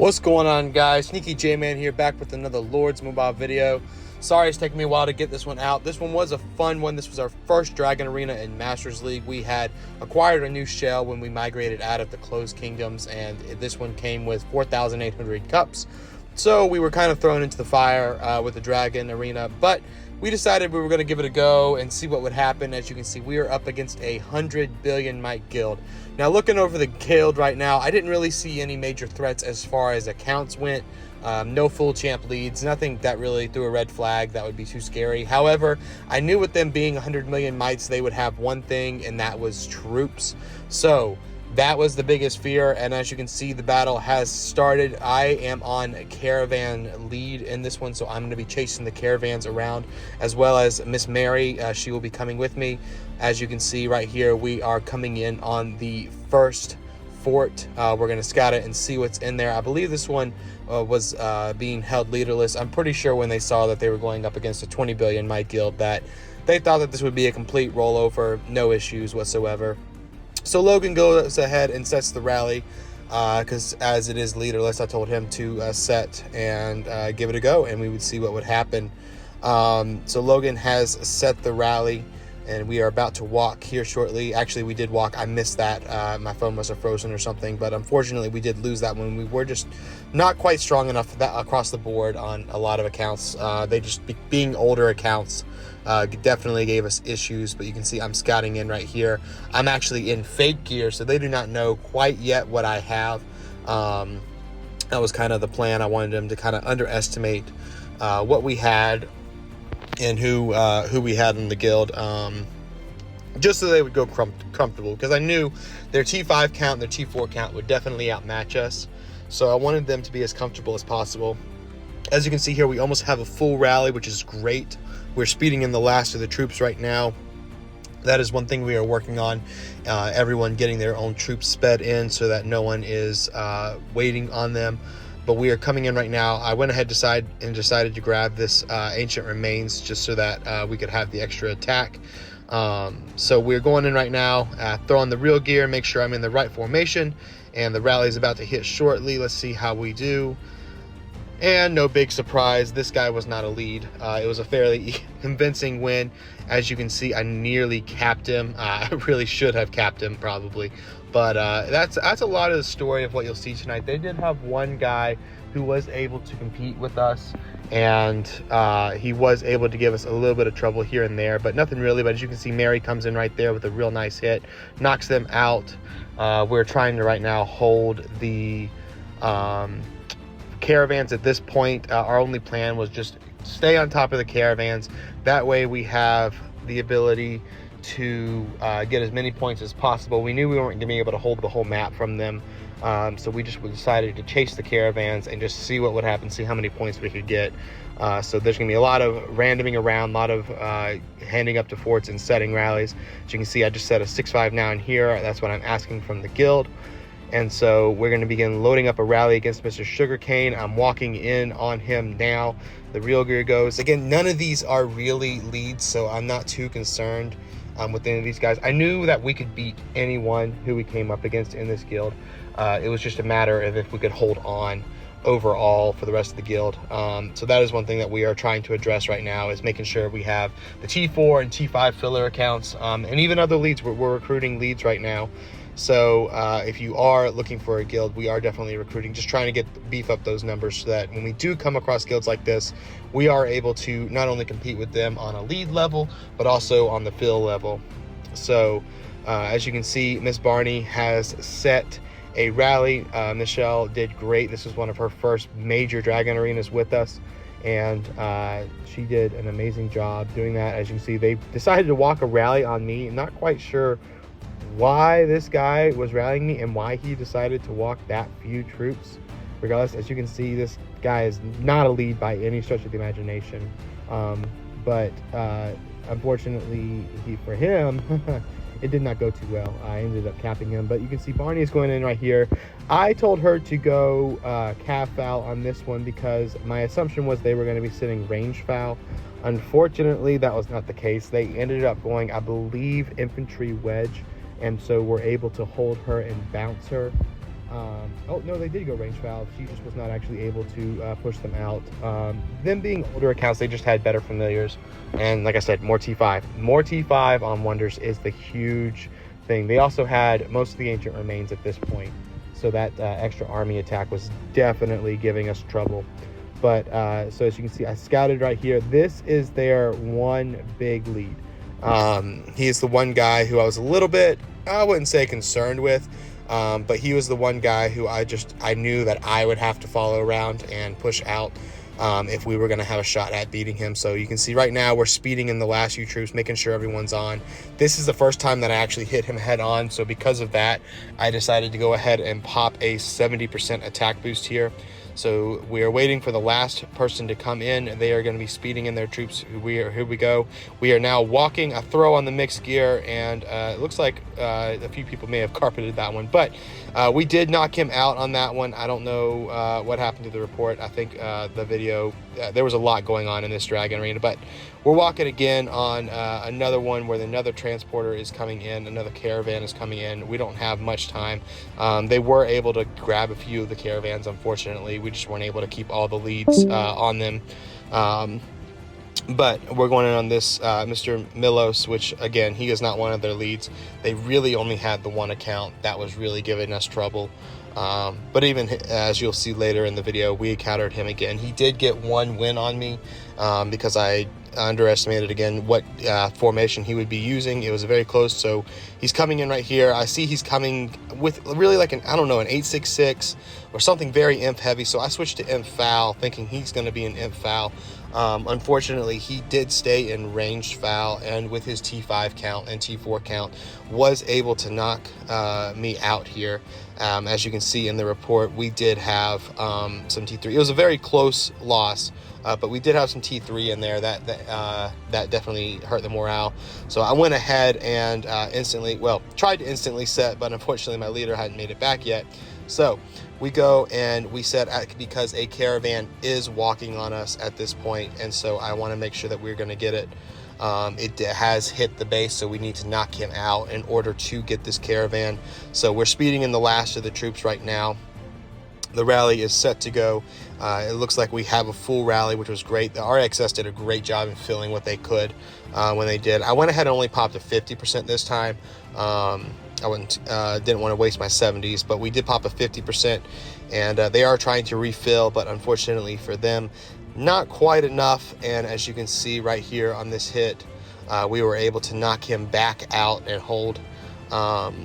What's going on, guys? Sneaky J-Man here, back with another Lords Mobile video. Sorry it's taking me a while to get this one out. This one was a fun one. This was our first Dragon Arena in Masters League. We had acquired a new shell when we migrated out of the Closed Kingdoms, and this one came with 4,800 cups. So we were kind of thrown into the fire with the Dragon Arena, but we decided we were going to give it a go and see what would happen. As you can see, we are up against a 100 billion mite guild. Now, looking over the guild right now, I didn't really see any major threats as far as accounts went. No full champ leads, nothing that really threw a red flag that would be too scary. However, I knew with them being 100 million mites, they would have one thing, and that was troops. So that was the biggest fear, and as you can see, the battle has started. I am on caravan lead in this one, so I'm going to be chasing the caravans around, as well as Miss Mary. She will be coming with me. As you can see right here, we are coming in on the first fort. We're going to scout it and see what's in there. I believe this one was being held leaderless. I'm pretty sure when they saw that they were going up against a 20 billion mite guild that they thought that this would be a complete rollover, no issues whatsoever. So Logan goes ahead and sets the rally because as it is leaderless, I told him to set and give it a go, and we would see what would happen. So Logan has set the rally, and we are about to walk here shortly. Actually, we did walk. I missed that. My phone must have frozen or something, but unfortunately, we did lose that one. We were just not quite strong enough that across the board on a lot of accounts. They just, being older accounts, definitely gave us issues, but you can see I'm scouting in right here. I'm actually in fake gear, so they do not know quite yet what I have. That was kind of the plan. I wanted them to kind of underestimate what we had and who we had in the guild, just so they would go comfortable, because I knew their T5 count and their T4 count would definitely outmatch us, so I wanted them to be as comfortable as possible. As you can see here, we almost have a full rally, which is great. We're speeding in the last of the troops right now. That is one thing we are working on, everyone getting their own troops sped in so that no one is waiting on them. But we are coming in right now. I went ahead and decided to grab this ancient remains just so that we could have the extra attack. So we're going in right now, throw on the real gear, make sure I'm in the right formation, and the rally is about to hit shortly. Let's see how we do. And no big surprise, this guy was not a lead. It was a fairly convincing win. As you can see, I nearly capped him. I really should have capped him probably. But that's a lot of the story of what you'll see tonight. They did have one guy who was able to compete with us, and he was able to give us a little bit of trouble here and there, but nothing really. But as you can see, Mary comes in right there with a real nice hit, knocks them out. We're trying to right now hold the caravans at this point. Our only plan was just stay on top of the caravans. That way we have the ability to get as many points as possible. We knew we weren't going to be able to hold the whole map from them, so we just decided to chase the caravans and just see what would happen, see how many points we could get. So there's going to be a lot of randoming around, a lot of handing up to forts and setting rallies. As you can see, I just set a 6-5 now in here. That's what I'm asking from the guild. And so we're going to begin loading up a rally against Mr. Sugarcane. I'm walking in on him now. The real gear goes. Again, none of these are really leads, so I'm not too concerned with any of these guys. I knew that we could beat anyone who we came up against in this guild. It was just a matter of if we could hold on overall for the rest of the guild. So that is one thing that we are trying to address right now, is making sure we have the T4 and T5 filler accounts, and even other leads. We're recruiting leads right now. So if you are looking for a guild, we are definitely recruiting, just trying to beef up those numbers so that when we do come across guilds like this, we are able to not only compete with them on a lead level, but also on the fill level. So as you can see, Miss Barney has set a rally. Michelle did great. This was one of her first major Dragon Arenas with us, and she did an amazing job doing that. As you can see, they decided to walk a rally on me. I'm not quite sure why this guy was rallying me and why he decided to walk that few troops. Regardless, as you can see, this guy is not a lead by any stretch of the imagination, but unfortunately for him it did not go too well. I ended up capping him, but you can see Barney is going in right here. I told her to go cav foul on this one because my assumption was they were going to be sitting range foul. Unfortunately, that was not the case. They ended up going, I believe, infantry wedge, and so we're able to hold her and bounce her. Oh no, they did go range foul. She just was not actually able to push them out. Them being older accounts, they just had better familiars, and like I said, more T5 on Wonders is the huge thing. They also had most of the ancient remains at this point, so that extra army attack was definitely giving us trouble. But so as you can see, I scouted right here. This is their one big lead. He is the one guy who I was a little bit, I wouldn't say concerned with, but he was the one guy who I knew that I would have to follow around and push out if we were going to have a shot at beating him. So you can see right now we're speeding in the last few troops, making sure everyone's on. This is the first time that I actually hit him head on, so because of that, I decided to go ahead and pop a 70% attack boost here. So we are waiting for the last person to come in. They are going to be speeding in their troops. Here we go. We are now walking a throw on the mixed gear, and it looks like a few people may have carpeted that one, but we did knock him out on that one. I don't know what happened to the report. I think the video, there was a lot going on in this Dragon Arena, but we're walking again on another one where another transporter is coming in, another caravan is coming in. We don't have much time. They were able to grab a few of the caravans, unfortunately. We just weren't able to keep all the leads on them. But we're going in on this Mr. Milos, which again, he is not one of their leads. They really only had the one account that was really giving us trouble. But even as you'll see later in the video, we encountered him again. He did get one win on me because I underestimated again what formation he would be using. It was very close. So he's coming in right here. I see he's coming with really like an, I don't know, an 866 or something very imp heavy. So I switched to imp foul thinking he's going to be an imp foul. Unfortunately, he did stay in ranged foul, and with his T5 count and T4 count was able to knock me out here. As you can see in the report, we did have some T3. It was a very close loss, but we did have some T3 in there that definitely hurt the morale. So I went ahead and tried to instantly set, but unfortunately my leader hadn't made it back yet. So we go and we set because a caravan is walking on us at this point, and so I want to make sure that we're going to get it. It has hit the base, so we need to knock him out in order to get this caravan. So we're speeding in the last of the troops right now. The rally is set to go. It looks like we have a full rally, which was great. The RxS did a great job in filling what they could when they did. I went ahead and only popped a 50% this time. I didn't want to waste my 70s, but we did pop a 50%, and they are trying to refill, but unfortunately for them, not quite enough. And as you can see right here on this hit, we were able to knock him back out and hold.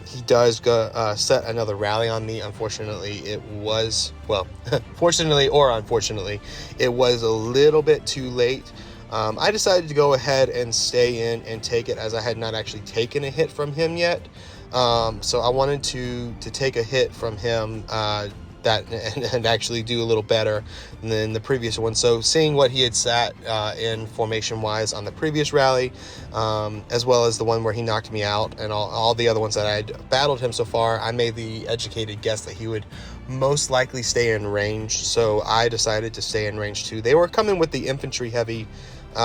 He does go set another rally on me. Unfortunately, it was, well, fortunately or unfortunately, it was a little bit too late. I decided to go ahead and stay in and take it, as I had not actually taken a hit from him yet. So I wanted to take a hit from him and actually do a little better than the previous one. So seeing what he had sat in formation wise on the previous rally, as well as the one where he knocked me out, and all the other ones that I had battled him so far, I made the educated guess that he would most likely stay in range. So I decided to stay in range too. They were coming with the infantry heavy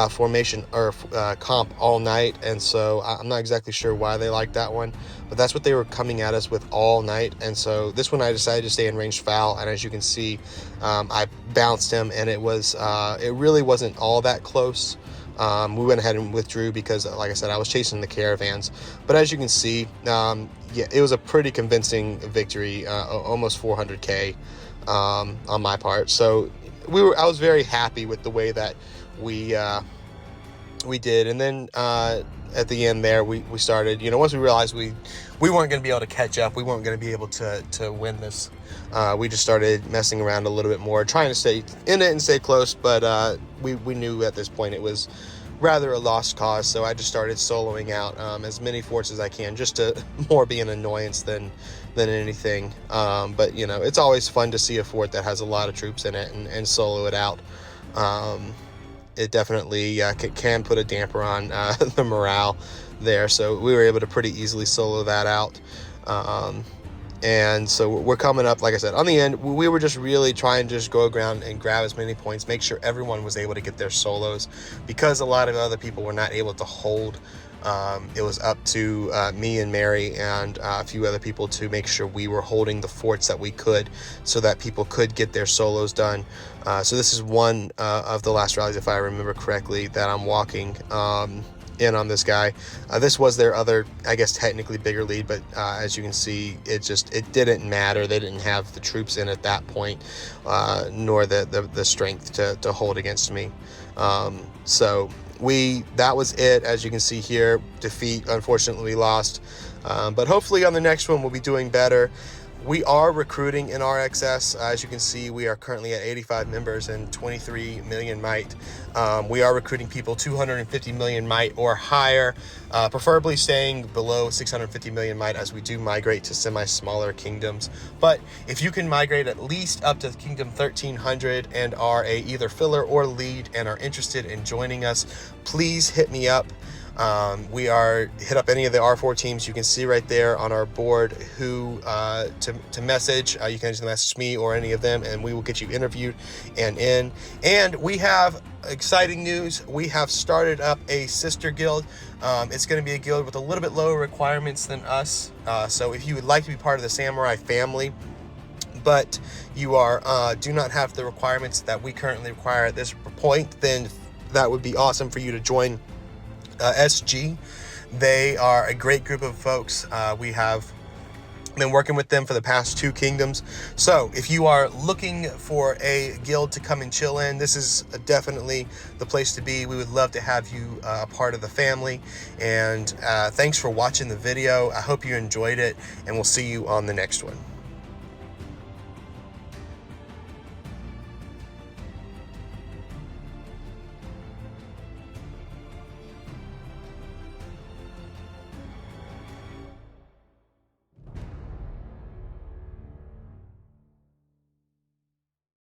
formation or comp all night, and so I'm not exactly sure why they liked that one, but that's what they were coming at us with all night. And so this one I decided to stay in range foul, and as you can see, I bounced him, and it really wasn't all that close. We went ahead and withdrew because, like I said, I was chasing the caravans. But as you can see, yeah, it was a pretty convincing victory, almost 400k on my part. So I was very happy with the way that we did. And then at the end there, we started, once we realized we weren't going to be able to catch up, we weren't going to be able to win this, we just started messing around a little bit more, trying to stay in it and stay close. But we knew at this point it was rather a lost cause, so I just started soloing out as many forts as I can, just to more be an annoyance than anything. But it's always fun to see a fort that has a lot of troops in it and solo it out. It definitely can put a damper on the morale there, so we were able to pretty easily solo that out. And so we're coming up, like I said, on the end. We were just really trying to just go around and grab as many points, make sure everyone was able to get their solos, because a lot of other people were not able to hold It was up to me and Mary and a few other people to make sure we were holding the forts that we could, so that people could get their solos done. So this is one of the last rallies, if I remember correctly, that I'm walking in on this guy. This was their other, I guess, technically bigger lead, but as you can see, it didn't matter. They didn't have the troops in at that point, nor the strength to hold against me. So that was it. As you can see here, defeat, unfortunately we lost, but hopefully on the next one we'll be doing better. We are recruiting in RxS. As you can see, we are currently at 85 members and 23 million might. We are recruiting people 250 million might or higher, preferably staying below 650 million might as we do migrate to smaller kingdoms. But if you can migrate at least up to Kingdom 1300 and are either filler or lead and are interested in joining us, please hit me up. Hit up any of the R4 teams. You can see right there on our board who to message. You can just message me or any of them, and we will get you interviewed and in. And we have exciting news. We have started up a sister guild. It's going to be a guild with a little bit lower requirements than us. So if you would like to be part of the Samurai family, but you do not have the requirements that we currently require at this point, then that would be awesome for you to join SG. They are a great group of folks. We have been working with them for the past 2 kingdoms. So if you are looking for a guild to come and chill in, this is definitely the place to be. We would love to have you a part of the family. And thanks for watching the video. I hope you enjoyed it, and we'll see you on the next one.